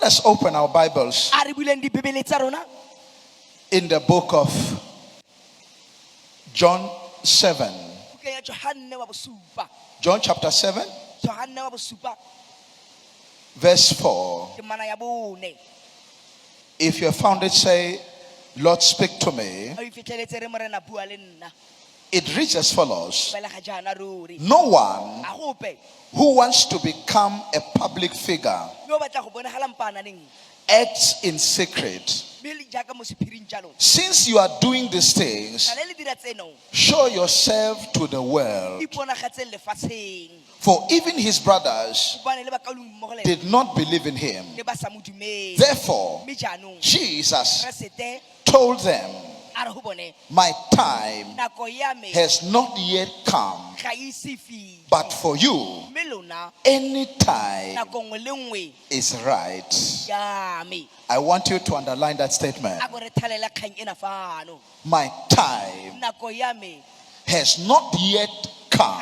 Let us open our Bibles in the book of John 7. John chapter 7, verse 4. If you have found it, say, Lord, speak to me. It reads as follows. No one who wants to become a public figure acts in secret. Since you are doing these things, show yourself to the world. For even his brothers did not believe in him. Therefore, Jesus told them, my time has not yet come, but for you, any time is right. I want you to underline that statement. My time has not yet come,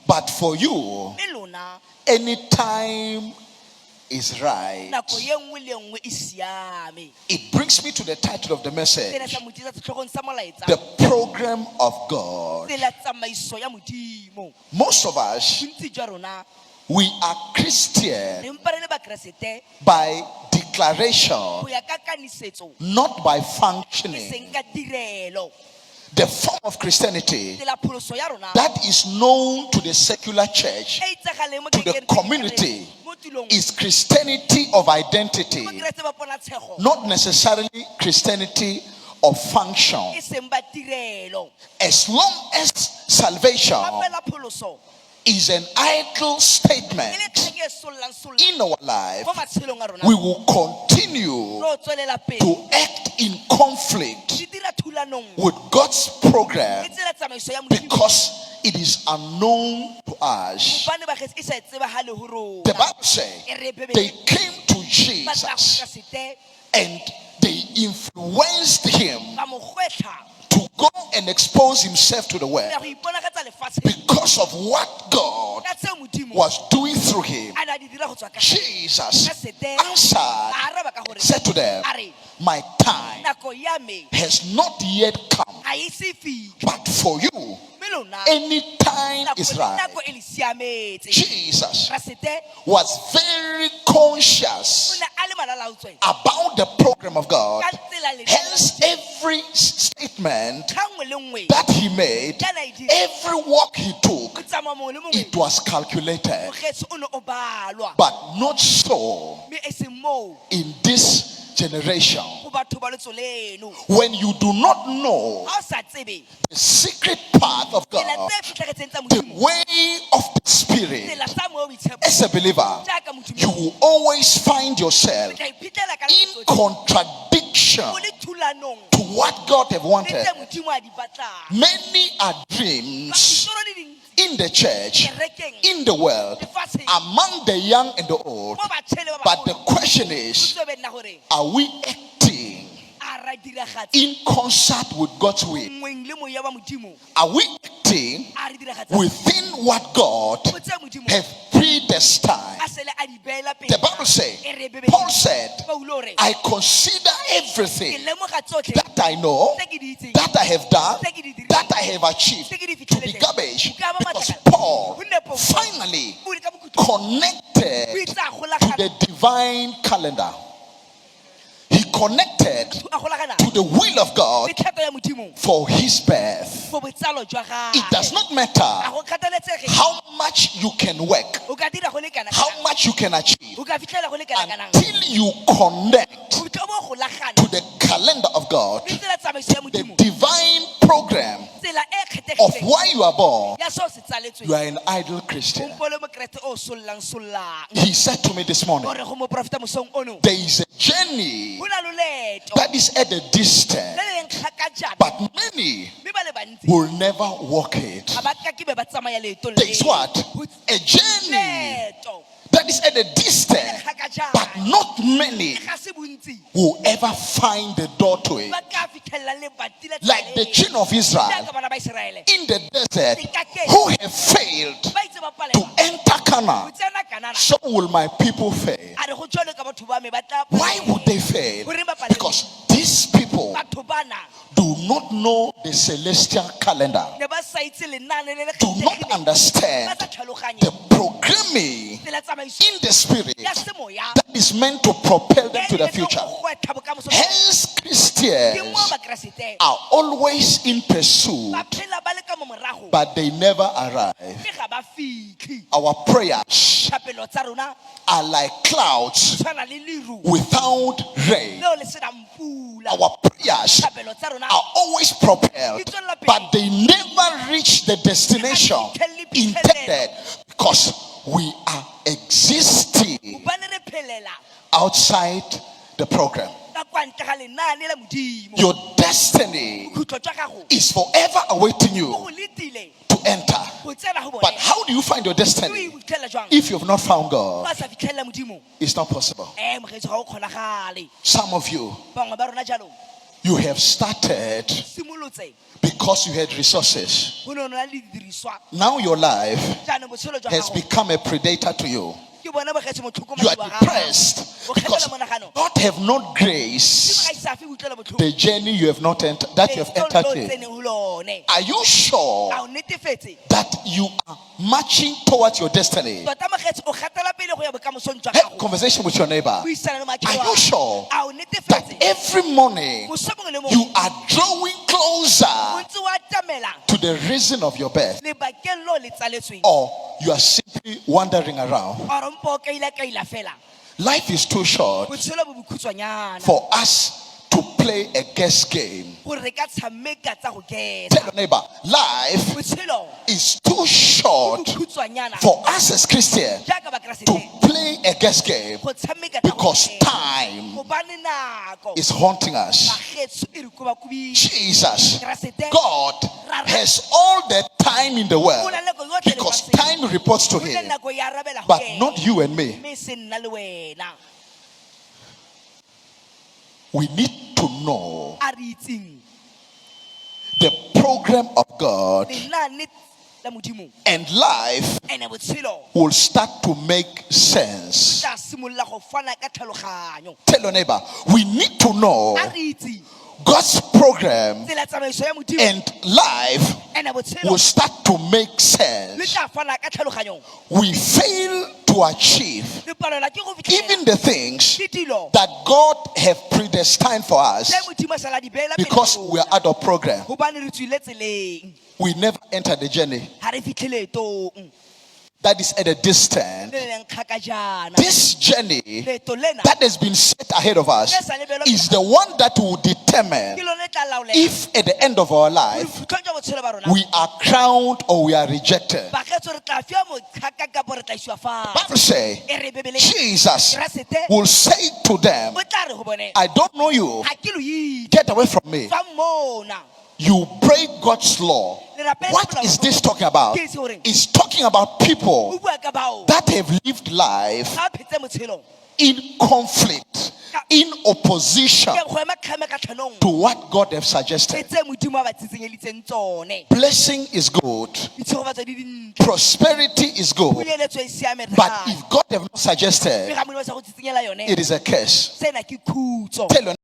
but for you, any time is right. It brings me to the title of the message, the program of God. Most of us, we are Christian by declaration, not by functioning. The form of Christianity that is known to the secular church, to the community, is Christianity of identity, not necessarily Christianity of function. As long as salvation is an idle statement in our life, we will continue to act in conflict with God's program because it is unknown to us. The Bible says they came to Jesus and they influenced him to go and expose himself to the world because of what God was doing through him. Jesus answered, said to them, my time has not yet come, but for you, any time is right. Jesus was very conscious about the program of God. Hence, every statement that he made, every walk he took, it was calculated. But not so in this generation. When you do not know the secret path of God, the way of the Spirit, as a believer, you will always find yourself in contradiction to what God have wanted. Many are dreams in the church, in the world, among the young and the old. But the question is, are we acting in concert with God's will? Are we acting within what God has predestined? The Bible says, Paul said, I consider everything that I know, that I have done, that I have achieved to be garbage, because Paul finally connected to the divine calendar. He connected to the will of God for his birth. It does not matter how much you can work, how much you can achieve, until you connect to the calendar of God, the divine program of why you are born. You are an idle Christian. He said to me this morning, there is a journey that is at a distance, but many will never walk it. There is what? A journey that is at a distance, but not many will ever find the door to it. Like the children of Israel in the desert, who have failed to enter Canaan, so will my people fail. Why would they fail? Because these people do not know the celestial calendar, do not understand the programming in the spirit that is meant to propel them to the future. Hence, Christians are always in pursuit, but they never arrive. Our prayers are like clouds without rain. Our prayers are always propelled, but they never reach the destination intended, because we are existing outside the program. Your destiny is forever awaiting you to enter. But how do you find your destiny if you have not found God? It's not possible. Some of you have started because you had resources. Now your life has become a predator to you. You are depressed because God have not graced the journey you have not entered, that you have entered in. Are you sure that you are marching towards your destiny? Have a conversation with your neighbor. Are you sure that every morning you are drawing closer to the reason of your birth? Or you are simply wandering around? Life is too short for us to play a guess game. Tell your neighbor, life is too short for us as Christians to play a guess game, because time is haunting us. Jesus, God, has all the time in the world because time reports to him, but not you and me. We need to know the program of God, and life will start to make sense. Tell your neighbor, we need to know God's program, and life will start to make sense. We fail to achieve even the things that God have predestined for us because we are out of program. We never enter the journey. That is at a distance. This journey that has been set ahead of us is the one that will determine if at the end of our life we are crowned or we are rejected. Bible says Jesus will say to them, I don't know you. Get away from me. You break God's law. What is this talking about? It's talking about people that have lived life in conflict, in opposition to what God has suggested. Blessing is good, prosperity is good, but if God has not suggested, it is a curse. Tell